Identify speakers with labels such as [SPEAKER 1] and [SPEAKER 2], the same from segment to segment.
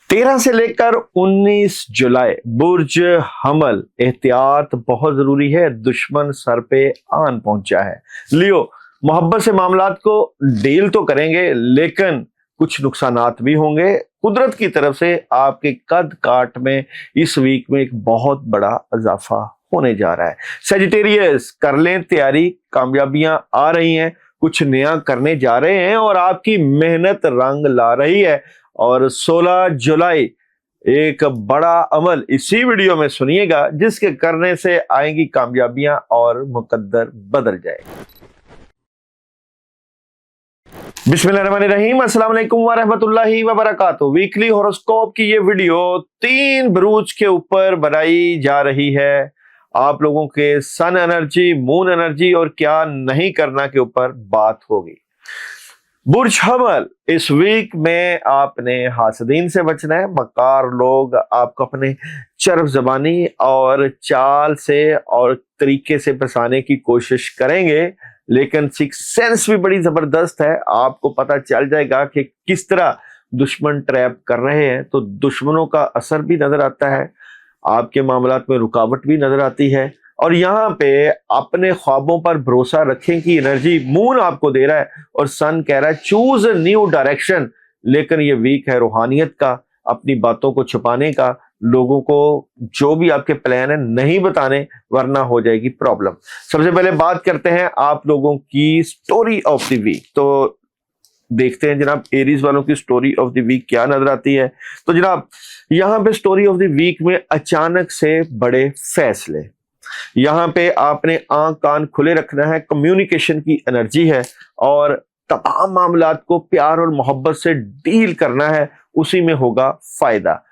[SPEAKER 1] 13 से लेकर 19 जुलाई बुर्ज हमल, एहतियात बहुत जरूरी है, दुश्मन सर पे आन पहुंचा है। लियो, मोहब्बत से मामलात को डील तो करेंगे लेकिन कुछ नुकसानात भी होंगे। कुदरत की तरफ से आपके कद काट में इस वीक में एक बहुत बड़ा इजाफा होने जा रहा है। सजिटेरियस, कर लें तैयारी, कामयाबियां आ रही हैं, कुछ नया करने जा रहे हैं और आपकी मेहनत रंग ला रही है। और 16 जुलाई एक बड़ा अमल इसी वीडियो में सुनिएगा जिसके करने से आएंगी कामयाबियां और मुकद्दर बदल जाएगा। बिस्मिल्लाहिर्रहमानिर्रहीम, अस्सलाम वालेकुम व रहमतुल्लाहि व बरकातुहू। वीकली हॉरोस्कोप की ये वीडियो 3 बुरूज के ऊपर बनाई जा रही है। आप लोगों के सन एनर्जी, मून एनर्जी और क्या नहीं करना के ऊपर बात होगी। बुर्ज हमल, इस वीक में आपने हासदीन से बचना है। मक्कार लोग आपको अपने चरफ जबानी और चाल से और तरीके से फंसाने की कोशिश करेंगे, लेकिन सिक्स सेंस भी बड़ी जबरदस्त है। आपको पता चल जाएगा कि किस तरह दुश्मन ट्रैप कर रहे हैं। तो दुश्मनों का असर भी नजर आता है, आपके मामलात में रुकावट भी नजर आती है। और यहाँ पे अपने ख्वाबों पर भरोसा रखें की एनर्जी मून आपको दे रहा है और सन कह रहा है चूज अ न्यू डायरेक्शन। लेकिन ये वीक है रूहानियत का, अपनी बातों को छुपाने का, लोगों को जो भी आपके प्लान है नहीं बताने, वरना हो जाएगी प्रॉब्लम। सबसे पहले बात करते हैं आप लोगों की स्टोरी ऑफ द वीक। तो देखते हैं जनाब एरीज वालों की स्टोरी ऑफ द वीक क्या नजर आती है। तो जनाब यहाँ पे स्टोरी ऑफ द वीक में अचानक से बड़े फैसले, यहाँ पे आपने आंख कान खुले रखना है। कम्युनिकेशन की एनर्जी है और तमाम मामलात को प्यार और मोहब्बत से डील करना है, उसी में होगा फायदा।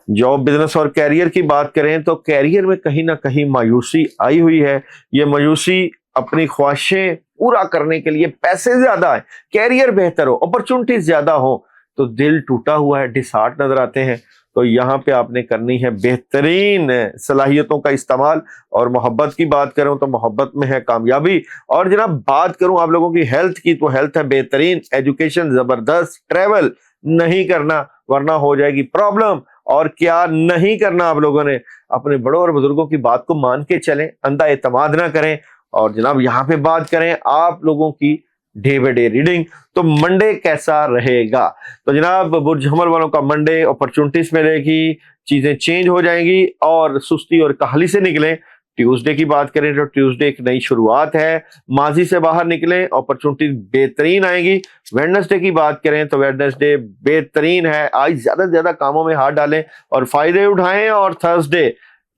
[SPEAKER 1] जॉब, बिजनेस और कैरियर की बात करें तो कैरियर में कहीं ना कहीं मायूसी आई हुई है। ये मायूसी अपनी ख्वाहिशें पूरा करने के लिए, पैसे ज्यादा है, कैरियर बेहतर हो, अपॉर्चुनिटीज ज्यादा हो, तो दिल टूटा हुआ है, डिसहार्ट नजर आते हैं। तो यहाँ पे आपने करनी है बेहतरीन सलाहियतों का इस्तेमाल। और मोहब्बत की बात करूं तो मोहब्बत में है कामयाबी। और जनाब बात करूं आप लोगों की हेल्थ की तो हेल्थ है बेहतरीन, एजुकेशन जबरदस्त, ट्रेवल नहीं करना वरना हो जाएगी प्रॉब्लम। और क्या नहीं करना, आप लोगों ने अपने बड़ों और बुजुर्गों की बात को मान के चलें, अंधा एतमाद ना करें। और जनाब यहाँ पे बात करें आप लोगों की डे बाय डे रीडिंग, तो मंडे कैसा रहेगा। तो जनाब बुर्ज हमल वालों का मंडे अपॉर्चुनिटीज मिलेगी, चीजें चेंज हो जाएंगी और सुस्ती और काहली से निकलें। ट्यूसडे की बात करें तो ट्यूसडे एक नई शुरुआत है, माजी से बाहर निकलें, अपॉर्चुनिटी बेहतरीन आएगी। वेडनेसडे की बात करें तो वेडनेसडे बेहतरीन है, आज ज्यादा से ज्यादा कामों में हाथ डालें और फायदे उठाएं। और थर्सडे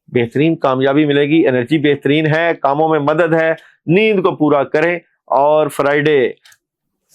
[SPEAKER 1] बेहतरीन कामयाबी मिलेगी, एनर्जी बेहतरीन है, कामों में मदद है, नींद को पूरा करें। और फ्राइडे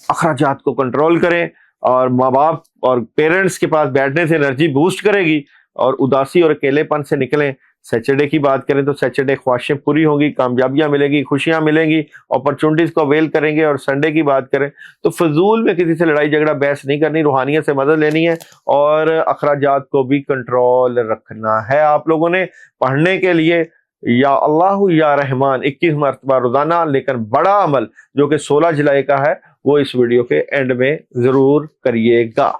[SPEAKER 1] अखराजात को कंट्रोल करें और माँ बाप और पेरेंट्स के पास बैठने से एनर्जी बूस्ट करेगी और उदासी और अकेलेपन से निकलें। सैटरडे की बात करें तो सैटरडे ख्वाहिशें पूरी होंगी, कामयाबियां मिलेंगी, खुशियां मिलेंगी, अपॉर्चुनिटीज को अवेल करेंगे। और संडे की बात करें तो फजूल में किसी से लड़ाई झगड़ा बहस नहीं करनी, रूहानियत से मदद लेनी है और अखराजात को भी कंट्रोल रखना है। आप लोगों ने पढ़ने के लिए या अल्लाह या रहमान 21 मरतबा रोजाना, लेकिन बड़ा अमल जो कि 16 जुलाई का है वो इस वीडियो के एंड में जरूर करिएगा।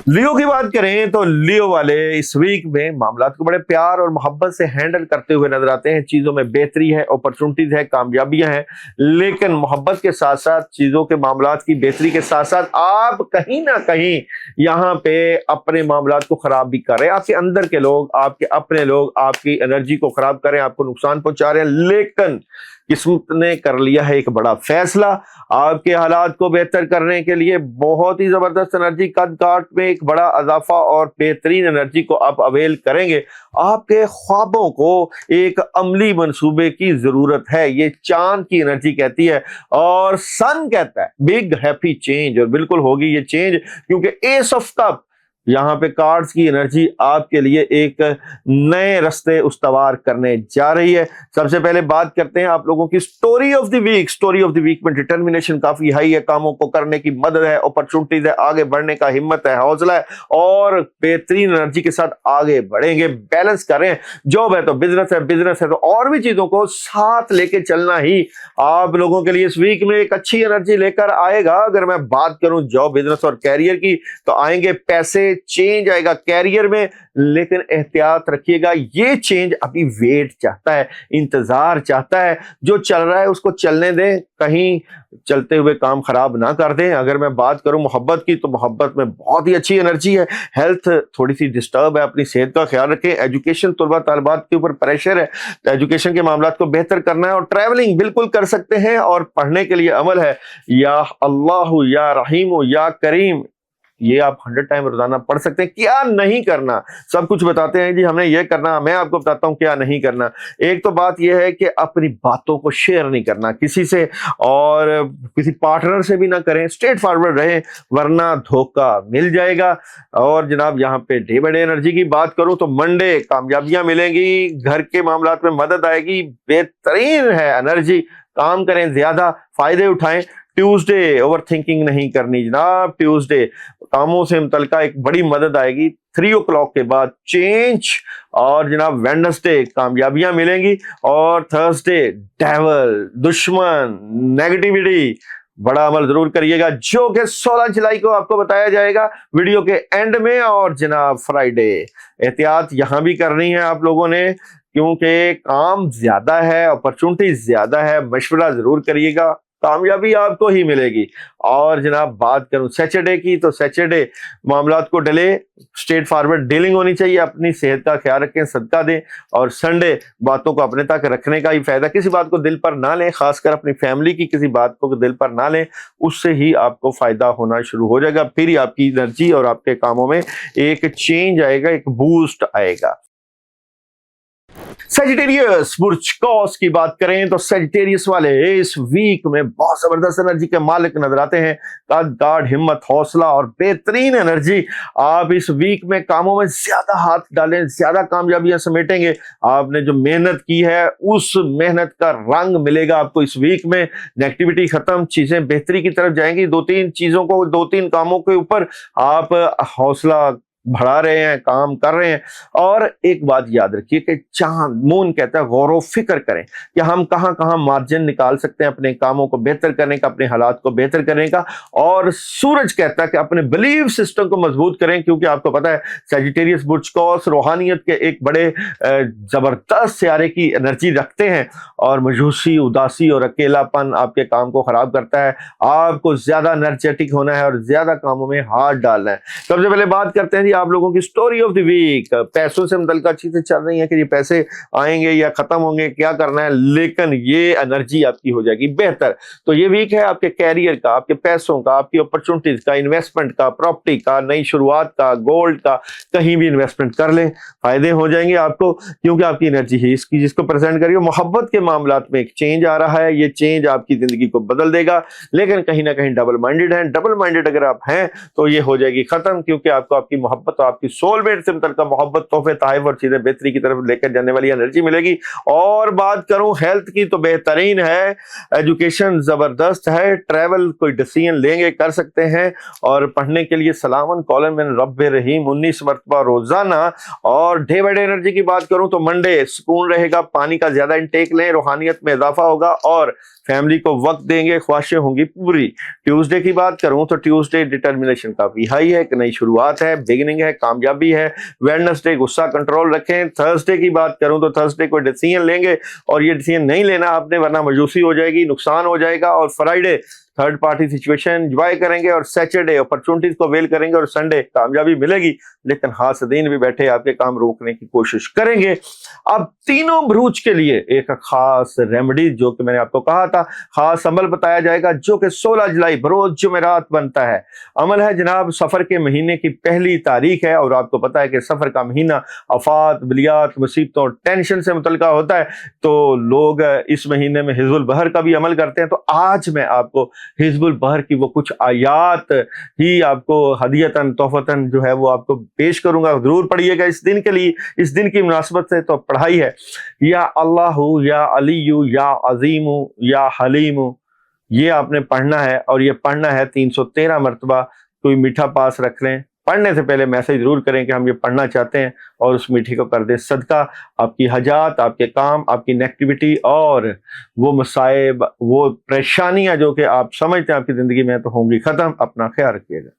[SPEAKER 1] लियो की बात करें तो लियो वाले इस वीक में मामलात को बड़े प्यार और मोहब्बत से हैंडल करते हुए नजर आते हैं। चीजों में बेहतरी है, अपॉर्चुनिटीज है, कामयाबियां हैं, लेकिन मोहब्बत के साथ साथ चीजों के मामलात की बेहतरी के साथ साथ आप कहीं ना कहीं यहाँ पे अपने मामलात को खराब भी कर रहे हैं। आपके अंदर के लोग, आपके अपने लोग आपकी एनर्जी को खराब कर रहे हैं, आपको नुकसान पहुंचा रहे हैं। लेकिन किस्मत ने कर लिया है एक बड़ा फैसला, आपके हालात को बेहतर करने के लिए बहुत ही जबरदस्त एनर्जी, कद काट में एक बड़ा इजाफा और बेहतरीन एनर्जी को आप अवेल करेंगे। आपके ख्वाबों को एक अमली मंसूबे की जरूरत है, ये चांद की एनर्जी कहती है। और सन कहता है बिग हैप्पी चेंज, और बिल्कुल होगी ये चेंज, क्योंकि एस ऑफ कप यहाँ पे कार्ड्स की एनर्जी आपके लिए एक नए रास्ते उस्तवार करने जा रही है। सबसे पहले बात करते हैं आप लोगों की story of the week. Story of the week में डिटर्मिनेशन काफी हाई है, कामों को करने की मदद है, अपॉर्चुनिटीज है, आगे बढ़ने का हिम्मत है, हौसला है और बेहतरीन एनर्जी के साथ आगे बढ़ेंगे। बैलेंस करें, जॉब है तो बिजनेस है, बिजनेस है तो और भी चीजों को साथ लेके चलना ही आप लोगों के लिए इस वीक में एक अच्छी एनर्जी लेकर आएगा। अगर मैं बात करूं जॉब, बिजनेस और कैरियर की, तो आएंगे पैसे, चेंज आएगा कैरियर में, लेकिन एहतियात रखिएगा, ये चेंज अभी वेट चाहता है, इंतजार चाहता है। जो चल रहा है उसको चलने दें, कहीं चलते हुए काम खराब ना कर दें। अगर मैं बात करूं मोहब्बत की, तो मोहब्बत में बहुत ही अच्छी एनर्जी है। हेल्थ थोड़ी सी डिस्टर्ब है, अपनी सेहत का ख्याल रखें। एजुकेशन, तलबा तालिबात के ऊपर प्रेशर है, तो एजुकेशन के मामला को बेहतर करना है। और ट्रैवलिंग बिल्कुल कर सकते हैं और पढ़ने के लिए अमल है, या अल्लाह या रहीम या करीम, ये आप 100 टाइम रोजाना पढ़ सकते हैं। क्या नहीं करना, सब कुछ बताते हैं जी हमने ये करना, मैं आपको बताता हूं क्या नहीं करना। एक तो बात यह है कि अपनी बातों को शेयर नहीं करना किसी से, और किसी पार्टनर से भी ना करें, स्ट्रेट फॉरवर्ड रहें वरना धोखा मिल जाएगा। और जनाब यहाँ पे डे बाय डे एनर्जी की बात करूं तो मंडे कामयाबियां मिलेंगी, घर के मामलात में मदद आएगी, बेहतरीन है एनर्जी, काम करें, ज्यादा फायदे उठाएं। ट्यूसडे ओवर थिंकिंग नहीं करनी जनाब, ट्यूसडे कामों से मुतल्लिका एक बड़ी मदद आएगी 3 o'clock के बाद, चेंज। और जनाब वेडनेसडे कामयाबियां मिलेंगी, और थर्सडे डेविल, दुश्मन, नेगेटिविटी, बड़ा अमल जरूर करिएगा, जो कि 16 जुलाई को आपको बताया जाएगा वीडियो के एंड में। और जनाब फ्राइडे एहतियात यहां भी करनी है आप लोगों ने, क्योंकि काम ज्यादा है, अपॉर्चुनिटी ज्यादा है, मशवरा जरूर करिएगा, कामयाबी आपको ही मिलेगी। और जनाब बात करूं सैटरडे की, तो सैटरडे मामलात को डले, स्ट्रेट फॉरवर्ड डीलिंग होनी चाहिए, अपनी सेहत का ख्याल रखें, सदका दें। और संडे बातों को अपने तक रखने का ही फायदा, किसी बात को दिल पर ना लें, खासकर अपनी फैमिली की किसी बात को दिल पर ना लें, उससे ही आपको फायदा होना शुरू हो जाएगा। फिर ही आपकी एनर्जी और आपके कामों में एक चेंज आएगा, एक बूस्ट आएगा। सजिटेरियस बुर्ज कॉस की बात करें तो सजिटेरियस वाले इस वीक में बहुत जबरदस्त एनर्जी के मालिक नजर आते हैं। कद काठ, हिम्मत, हौसला और बेहतरीन एनर्जी। आप इस वीक में कामों में ज्यादा हाथ डालें, ज्यादा कामयाबियां समेटेंगे। आपने जो मेहनत की है उस मेहनत का रंग मिलेगा आपको इस वीक में। नेगेटिविटी खत्म, चीजें बेहतरी की तरफ जाएंगी। 2-3 चीजों को, 2-3 कामों के ऊपर आप हौसला बढ़ा रहे हैं, काम कर रहे हैं। और एक बात याद रखिए कि चांद, मून कहता है गौर व फिक्र करें कि हम कहां कहां मार्जिन निकाल सकते हैं अपने कामों को बेहतर करने का, अपने हालात को बेहतर करने का। और सूरज कहता है कि अपने बिलीव सिस्टम को मजबूत करें, क्योंकि आपको पता है सजिटेरियस बुर्ज कॉस रूहानियत के एक बड़े जबरदस्त सियारे की एनर्जी रखते हैं, और मायूसी, उदासी और अकेलापन आपके काम को खराब करता है। आपको ज्यादा एनर्जेटिक होना है और ज्यादा कामों में हाथ डालना है। सबसे पहले बात करते हैं आप लोगों की स्टोरी ऑफ द वीक। पैसों से मुतल्लिका चीजें चल रही हैं कि ये पैसे आएंगे या खत्म होंगे, क्या करना है, लेकिन ये एनर्जी आपकी हो जाएगी बेहतर। तो ये वीक है आपके कैरियर का, आपके पैसों का, आपकी अपॉर्चुनिटीज का, इन्वेस्टमेंट का, प्रॉपर्टी का, नई शुरुआत का, गोल्ड का, कहीं भी इन्वेस्टमेंट कर लें, फायदे हो जाएंगे आपको, क्योंकि आपकी एनर्जी है इसकी जिसको प्रेजेंट करिए। मोहब्बत के मामलात में एक चेंज आ रहा है, ये चेंज आपकी जिंदगी को बदल देगा, लेकिन कहीं ना कहीं डबल माइंडेड है। डबल माइंडेड अगर आप हैं तो ये हो जाएगी खत्म, क्योंकि आपको आपकी मोहब्बत, तो आपकी सोलमेट से मुतल्लिका मोहब्बत, तोहफे, ताइफ और चीजें बेहतरी की तरफ लेकर जाने वाली एनर्जी मिलेगी। और बात करूं हेल्थ की तो बेहतरीन है, एजुकेशन जबरदस्त है, ट्रैवल कोई डिसीजन लेंगे कर सकते हैं। और पढ़ने के लिए सलामन कौलन में रब्बे रहीम 19 मरतबा रोजाना। और डे बाय डे एनर्जी की बात करूं तो मंडे सुकून रहेगा, पानी का ज्यादा इंटेक लें, रूहानियत में इजाफा होगा और फैमिली को वक्त देंगे, ख्वाहिशें होंगी पूरी। ट्यूसडे की बात करूं तो ट्यूसडे डिटर्मिनेशन काफी हाई है, कि नई शुरुआत है, बिगिनिंग है, कामयाबी है। वेडनेसडे गुस्सा कंट्रोल रखें। थर्सडे की बात करूं तो थर्सडे को डिसीजन लेंगे, और ये डिसीजन नहीं लेना आपने वरना मायूसी हो जाएगी, नुकसान हो जाएगा। और Friday third party situation enjoy करेंगे, और सैटरडे अपॉर्चुनिटीज को वेल करेंगे, और संडे कामयाबी मिलेगी, लेकिन हासिदीन भी बैठे आपके काम रोकने की कोशिश करेंगे। अब तीनों भरूच के लिए एक खास रेमेडी, जो कि मैंने आपको कहा था, खास अमल बताया जाएगा, जो कि 16 जुलाई बरोज जुमेरात बनता है। अमल है जनाब सफर के महीने की पहली तारीख है, और आपको पता है कि सफर का महीना आफात, बलियात, मुसीबतों, टेंशन से मुतल्लिका होता है, तो लोग इस महीने में हिज़्बुल बहर का भी अमल करते हैं। तो आज मैं आपको حزب البحر کی وہ کچھ آیات ہی آپ کو ہدیتاً تحفتاً جو ہے وہ آپ کو پیش کروں گا، ضرور پڑھیے گا اس دن کے لیے، اس دن کی مناسبت سے تو پڑھائی ہے۔ یا اللہ یا علی یا عظیم یا حلیم، یہ آپ نے پڑھنا ہے، اور یہ پڑھنا ہے 313 مرتبہ۔ کوئی میٹھا پاس رکھ لیں، پڑھنے سے پہلے میسج ضرور کریں کہ ہم یہ پڑھنا چاہتے ہیں، اور اس میٹھے کو کر دیں صدقہ۔ آپ کی حاجات، آپ کے کام، آپ کی نیگیٹیوٹی اور وہ مصائب، وہ پریشانیاں جو کہ آپ سمجھتے ہیں آپ کی زندگی میں، تو ہوں گی ختم۔ اپنا خیال رکھیے گا۔